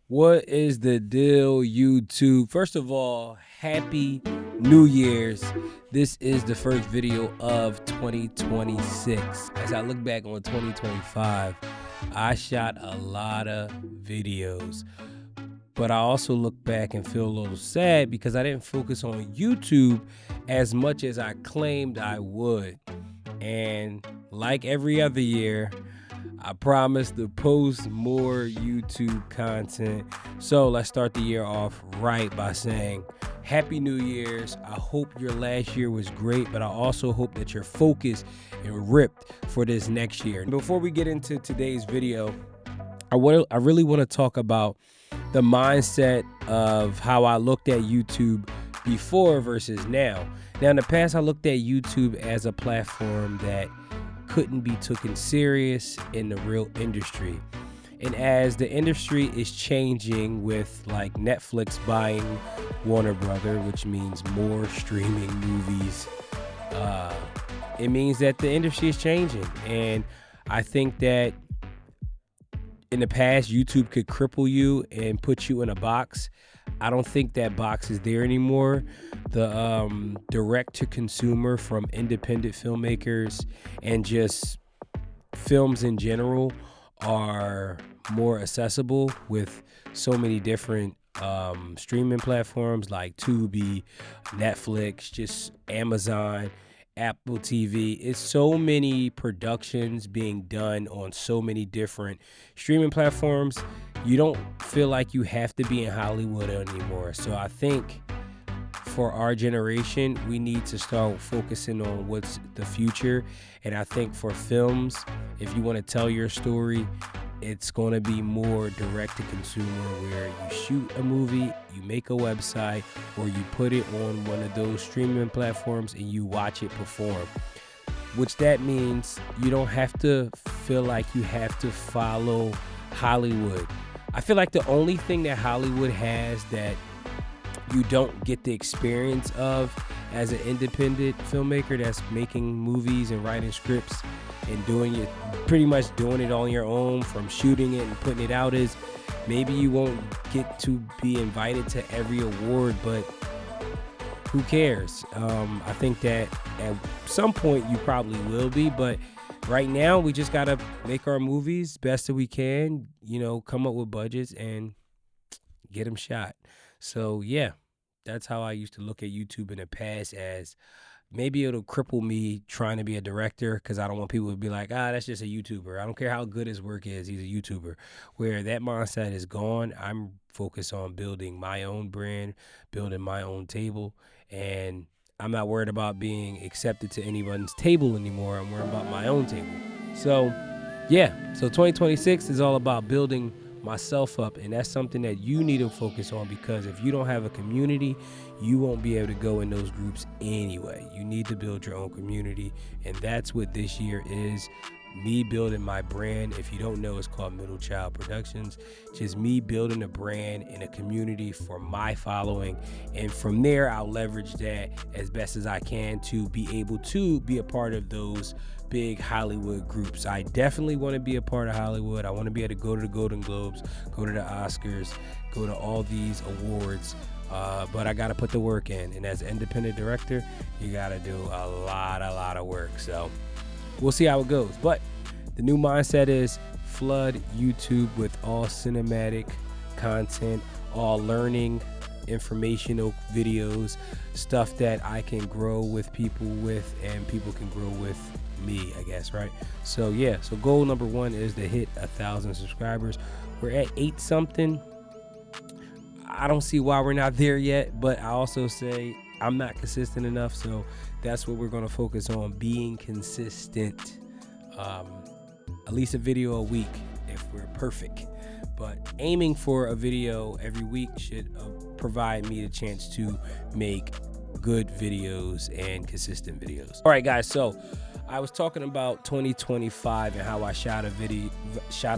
What is the deal, YouTube? First of all, happy New Year's. This is the first video of 2026. As I look back on 2025, I shot a lot of videos, but I also look back and feel a little sad because I didn't focus on YouTube as much as I claimed I would. And like every other year, I promise to post more YouTube content. So let's start the year off right by saying Happy New Year's. I hope your last year was great, but I also hope that you're focused and ripped for this next year. Before we get into today's video, I really want to talk about the mindset of how I looked at YouTube before versus now. Now, in the past, I looked at YouTube as a platform that couldn't be taken serious in the real industry. And as the industry is changing with like Netflix buying Warner Brother, which means more streaming movies, it means that the industry is changing. And I think that in the past, YouTube could cripple you and put you in a box. I don't think that box is there anymore. The direct to consumer from independent filmmakers and just films in general are more accessible with so many different streaming platforms like Tubi, Netflix, just Amazon, Apple TV. It's so many productions being done on so many different streaming platforms. You don't feel like you have to be in Hollywood anymore. So I think for our generation, we need to start focusing on what's the future. And I think for films, if you want to tell your story, it's going to be more direct to consumer, where you shoot a movie, you make a website, or you put it on one of those streaming platforms and you watch it perform. Which that means you don't have to feel like you have to follow Hollywood. I feel like the only thing that Hollywood has that you don't get the experience of as an independent filmmaker that's making movies and writing scripts and doing it, pretty much doing it on your own, from shooting it and putting it out, is maybe you won't get to be invited to every award, but who cares? I think that at some point you probably will be, but right now we just gotta make our movies best that we can, come up with budgets and get them shot. So yeah, that's how I used to look at YouTube in the past, as maybe it'll cripple me trying to be a director because I don't want people to be like, that's just a YouTuber. I don't care how good his work is, he's a YouTuber. Where that mindset is gone, I'm focused on building my own brand, building my own table, and I'm not worried about being accepted to anyone's table anymore. I'm worried about my own table. So yeah, so 2026 is all about building myself up, and that's something that you need to focus on, because if you don't have a community, you won't be able to go in those groups anyway. You need to build your own community, and that's what this year is. Me building my brand. If you don't know, it's called Middle Child Productions. Just me building a brand and a community for my following, and from there I'll leverage that as best as I can to be able to be a part of those big Hollywood groups. I definitely want to be a part of Hollywood. I want to be able to go to the Golden Globes, go to the Oscars, go to all these awards, but I got to put the work in, and as an independent director, you got to do a lot of work. So we'll see how it goes, but the new mindset is flood YouTube with all cinematic content, all learning, informational videos, stuff that I can grow with people with, and people can grow with me, I guess, right? So yeah, so goal number one is to hit 1,000 subscribers. We're at 8 something. I don't see why we're not there yet, but I also say I'm not consistent enough, so that's what we're going to focus on, being consistent. At least a video a week if we're perfect, but aiming for a video every week should provide me the chance to make good videos and consistent videos. All right, guys, so I was talking about 2025 and how I shot a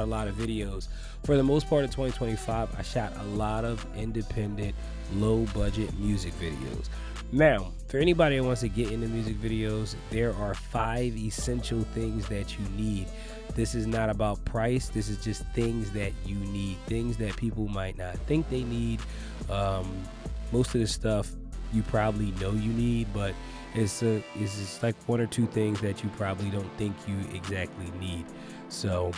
lot of videos. For the most part of 2025, I shot a lot of independent, low budget music videos. Now, for anybody that wants to get into music videos, there are 5 essential things that you need. This is not about price. This is just things that you need, things that people might not think they need. Most of the stuff you probably know you need, but it's just like 1 or 2 things that you probably don't think you exactly need. So,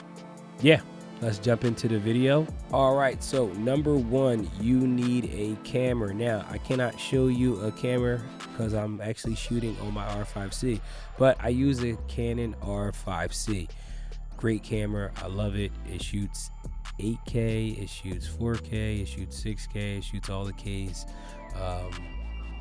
yeah. Let's jump into the video. All right, so number 1, you need a camera. Now, I cannot show you a camera because I'm actually shooting on my R5C, but I use a Canon R5C. Great camera, I love it. It shoots 8K, it shoots 4K, it shoots 6K, it shoots all the Ks.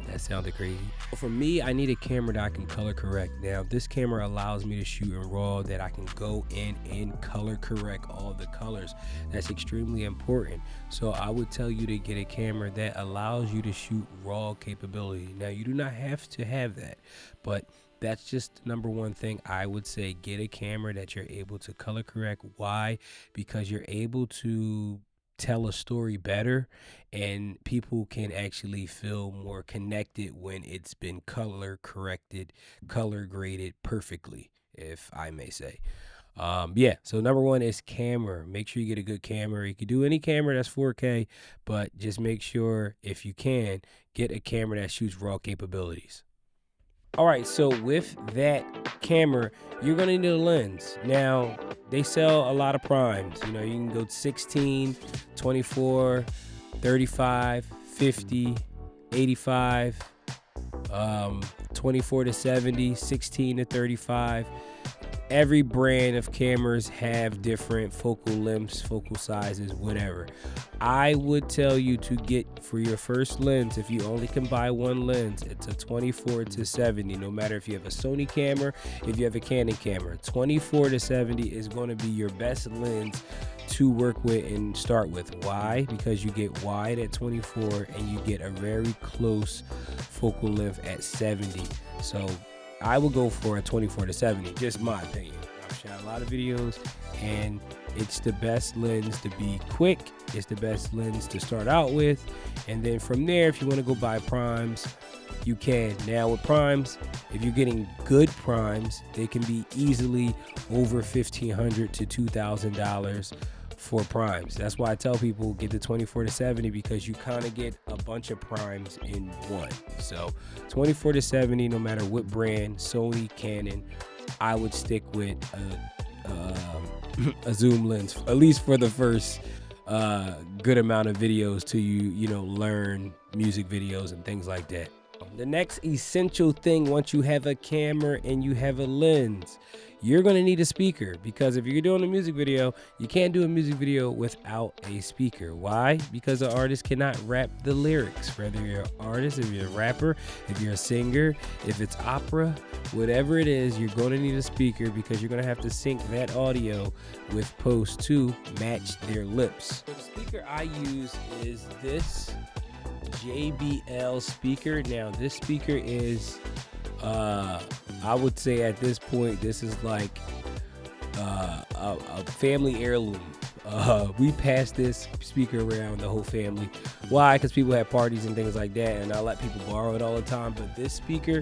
That sounded crazy. For me, I need a camera that I can color correct. Now, this camera allows me to shoot in RAW, that I can go in and color correct all the colors. That's extremely important. So I would tell you to get a camera that allows you to shoot RAW capability. Now, you do not have to have that, but that's just the number 1 thing I would say. Get a camera that you're able to color correct. Why? Because you're able to tell a story better, and people can actually feel more connected when it's been color corrected, color graded perfectly, if I may say. Yeah, so number 1 is camera. Make sure you get a good camera. You can do any camera that's 4K, but just make sure, if you can, get a camera that shoots RAW capabilities. All right, so with that camera, you're gonna need a lens. Now, they sell a lot of primes. You know, you can go 16, 24, 35, 50, 85, 24 to 70, 16 to 35. Every brand of cameras have different focal lengths, focal sizes, whatever. I would tell you to get, for your first lens, if you only can buy 1 lens, it's a 24 to 70. No matter if you have a Sony camera, if you have a Canon camera, 24 to 70 is going to be your best lens to work with and start with. Why? Because you get wide at 24 and you get a very close focal length at 70. So I would go for a 24 to 70, just my opinion. I've shot a lot of videos, and it's the best lens to be quick. It's the best lens to start out with. And then from there, if you want to go buy primes, you can. Now with primes, if you're getting good primes, they can be easily over $1,500 to $2,000 for primes. That's why I tell people get the 24 to 70, because you kind of get a bunch of primes in one. So 24 to 70, no matter what brand, Sony, Canon, I would stick with a zoom lens, at least for the first good amount of videos till you learn music videos and things like that. The next essential thing, once you have a camera and you have a lens, you're going to need a speaker, because if you're doing a music video, you can't do a music video without a speaker. Why? Because the artist cannot rap the lyrics. Whether you're an artist, if you're a rapper, if you're a singer, if it's opera, whatever it is, you're going to need a speaker, because you're going to have to sync that audio with post to match their lips. So the speaker I use is this JBL speaker. Now this speaker is I would say at this point this is like a family heirloom. We pass this speaker around the whole family. Why? Because people have parties and things like that, and I let people borrow it all the time. But this speaker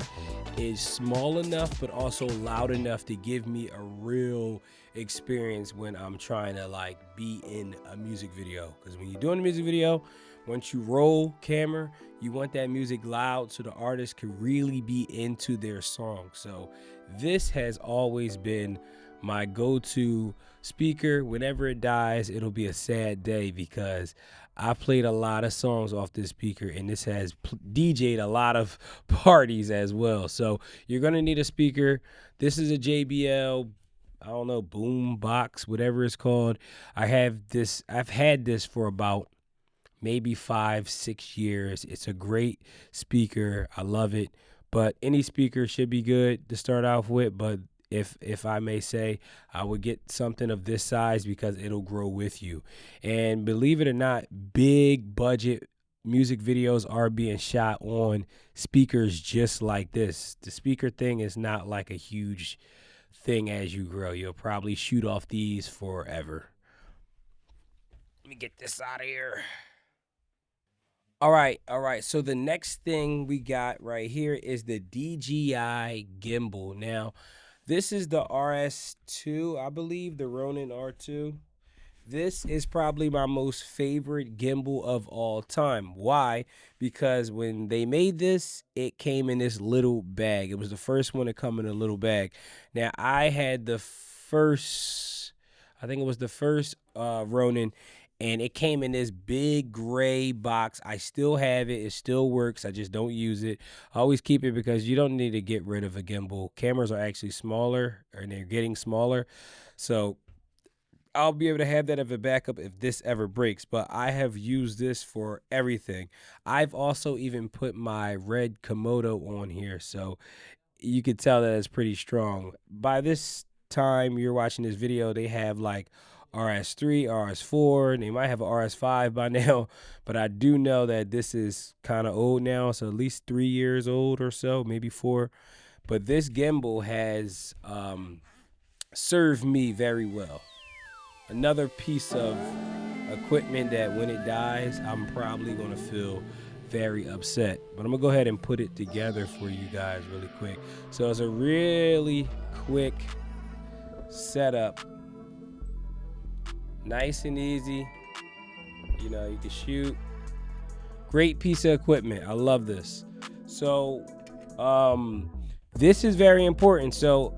is small enough but also loud enough to give me a real experience when I'm trying to like be in a music video. Because when you're doing a music video, once you roll camera, you want that music loud so the artist can really be into their song. So this has always been my go-to speaker. Whenever it dies, it'll be a sad day, because I played a lot of songs off this speaker, and this has DJ'd a lot of parties as well. So you're gonna need a speaker. This is a JBL, I don't know, boom box, whatever it's called. I've had this for about maybe 5-6 years. It's a great speaker. I love it. But any speaker should be good to start off with. But if I may say, I would get something of this size, because it'll grow with you. And believe it or not, big budget music videos are being shot on speakers just like this. The speaker thing is not like a huge thing as you grow. You'll probably shoot off these forever. Let me get this out of here. All right. So the next thing we got right here is the DJI gimbal. Now, this is the RS2, I believe, the Ronin R2. This is probably my most favorite gimbal of all time. Why? Because when they made this, it came in this little bag. It was the first one to come in a little bag. Now, I had the first, I think it was the first Ronin, and it came in this big gray box. I still have it. It still works. I just don't use it. I always keep it because you don't need to get rid of a gimbal. Cameras are actually smaller, and they're getting smaller. So I'll be able to have that as a backup if this ever breaks, but I have used this for everything. I've also even put my red Komodo on here, so you could tell that it's pretty strong. By this time you're watching this video, they have like RS3, RS4, and they might have a RS5 by now, but I do know that this is kind of old now, so at least 3 years old or so, maybe 4. But this gimbal has served me very well. Another piece of equipment that when it dies, I'm probably going to feel very upset. But I'm going to go ahead and put it together for you guys really quick. So it's a really quick setup. Nice and easy. You know, you can shoot. Great piece of equipment. I love this. So this is very important. So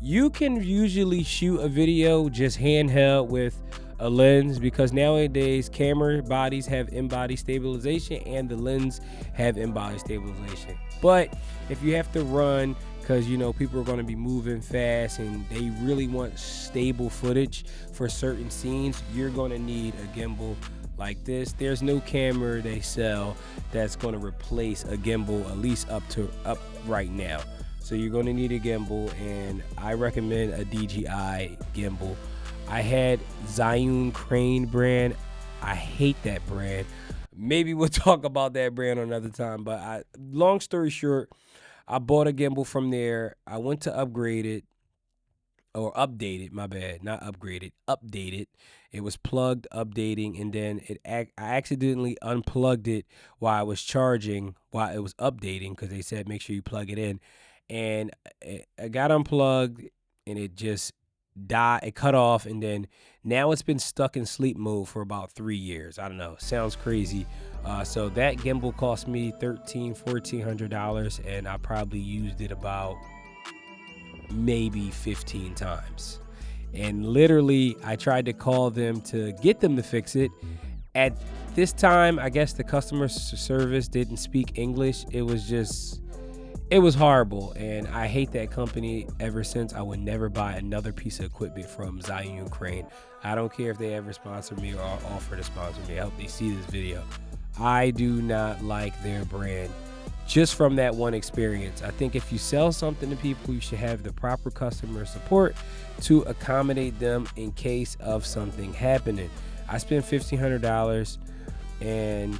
you can usually shoot a video just handheld with a lens, because nowadays camera bodies have in-body stabilization and the lens have in-body stabilization. But if you have to run, because you know people are going to be moving fast and they really want stable footage for certain scenes, you're going to need a gimbal like this. There's no camera they sell that's going to replace a gimbal, at least up right now. So you're going to need a gimbal, and I recommend a DJI gimbal. I had Zhiyun Crane brand. I hate that brand. Maybe we'll talk about that brand another time, but long story short, I bought a gimbal from there. I went to upgrade it, or update it, my bad, not upgrade it, update it. It was plugged, updating, and then I accidentally unplugged it while I was charging, while it was updating, because they said make sure you plug it in. And I got unplugged, and it just died. It cut off, and then now it's been stuck in sleep mode for about 3 years. I don't know. Sounds crazy. So that gimbal cost me $1,400, and I probably used it about maybe 15 times. And literally, I tried to call them to get them to fix it. At this time, I guess the customer service didn't speak English. It was horrible, and I hate that company ever since. I would never buy another piece of equipment from Zhiyun Crane. I don't care if they ever sponsor me or offer to sponsor me. I hope they see this video. I do not like their brand just from that one experience. I think if you sell something to people, you should have the proper customer support to accommodate them in case of something happening. I spent $1,500 and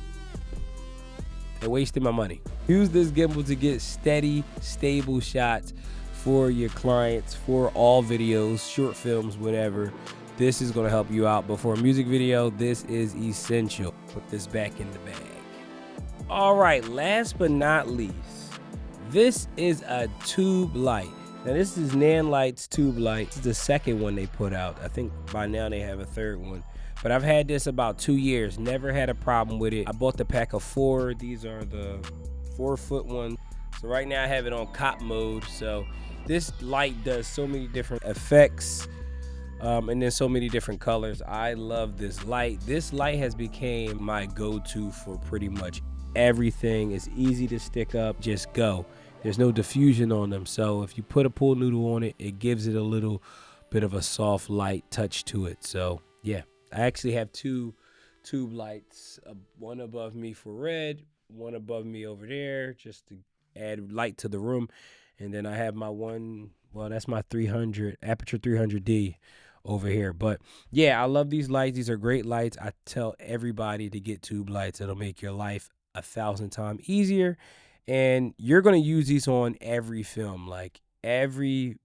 I wasted my money. Use this gimbal to get steady, stable shots for your clients, for all videos, short films, whatever. This is going to help you out. But for a music video, this is essential. Put this back in the bag. All right, last but not least, this is a tube light. Now, this is Nanlight's tube light. This is the second one they put out. I think by now they have a third one. But I've had this about 2 years. Never had a problem with it. I bought the pack of 4. These are the 4-foot ones. So right now I have it on cop mode. So this light does so many different effects, and then so many different colors. I love this light. This light has become my go-to for pretty much everything. It's easy to stick up. Just go. There's no diffusion on them. So if you put a pool noodle on it, it gives it a little bit of a soft light touch to it. So yeah. I actually have 2 tube lights, one above me for red, one above me over there, just to add light to the room. And then I have my one, well, that's my 300, Aperture 300D over here. But yeah, I love these lights. These are great lights. I tell everybody to get tube lights. It'll make your life 1,000 times easier. And you're going to use these on every film, like every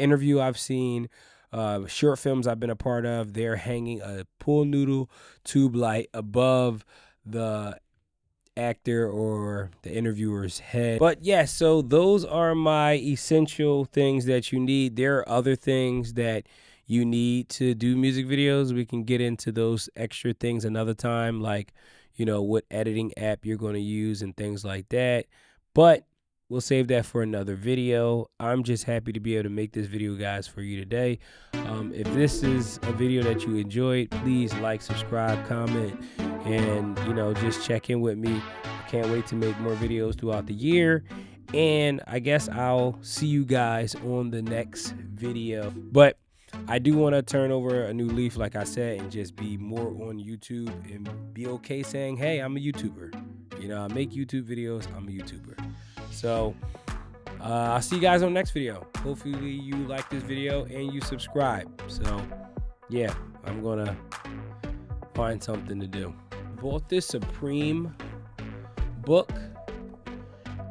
interview I've seen, short films I've been a part of, they're hanging a pool noodle tube light above the actor or the interviewer's head. But yeah, so those are my essential things that you need. There are other things that you need to do music videos. We can get into those extra things another time, like, you know, what editing app you're going to use and things like that. But we'll save that for another video. I'm just happy to be able to make this video, guys, for you today. If this is a video that you enjoyed, please like, subscribe, comment, and, you know, just check in with me. I can't wait to make more videos throughout the year. And I guess I'll see you guys on the next video. But I do want to turn over a new leaf, like I said, and just be more on YouTube and be okay saying, hey, I'm a YouTuber. You know, I make YouTube videos. I'm a YouTuber. So I'll see you guys on the next video. Hopefully you like this video and you subscribe. So yeah, I'm going to find something to do. Bought this Supreme book.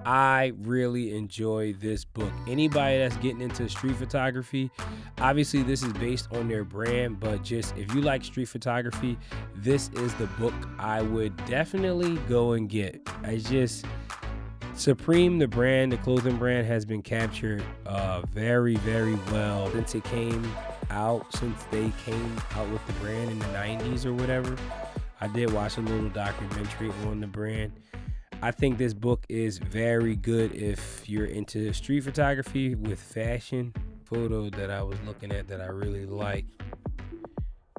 I really enjoy this book. Anybody that's getting into street photography, obviously this is based on their brand, but just if you like street photography, this is the book I would definitely go and get. Supreme, the brand, the clothing brand, has been captured very, very well since they came out with the brand in the 90s or whatever. I did watch a little documentary on the brand. I think this book is very good if you're into street photography with fashion. Photo that I was looking at that I really like.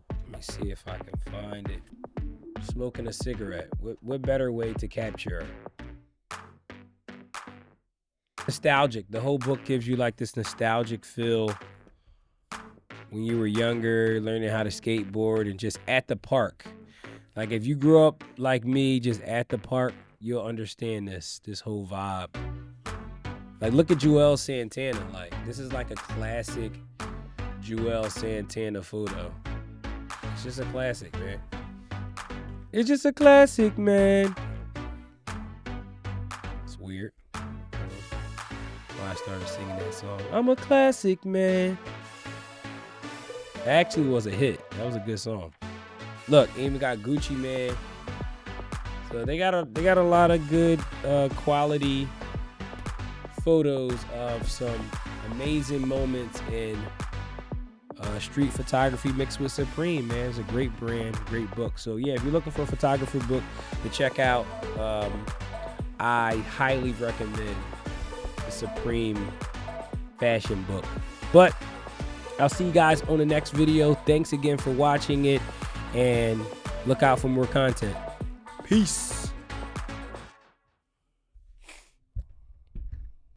Let me see if I can find it. Smoking a cigarette. What better way to capture? Nostalgic. The whole book gives you like this nostalgic feel when you were younger, learning how to skateboard and just at the park. Like if you grew up like me, just at the park, you'll understand this whole vibe. Like look at Juelz Santana. Like this is like a classic Juelz Santana photo. It's just a classic, man. It's just a classic, man. It's weird. Why I started singing that song. I'm a classic, man. It actually was a hit. That was a good song. Look, even got Gucci Mane. So they got a lot of good quality photos of some amazing moments in street photography mixed with Supreme, man. It's a great brand, great book. So yeah, if you're looking for a photography book to check out, I highly recommend the Supreme fashion book. But I'll see you guys on the next video. Thanks again for watching it, and look out for more content. Peace.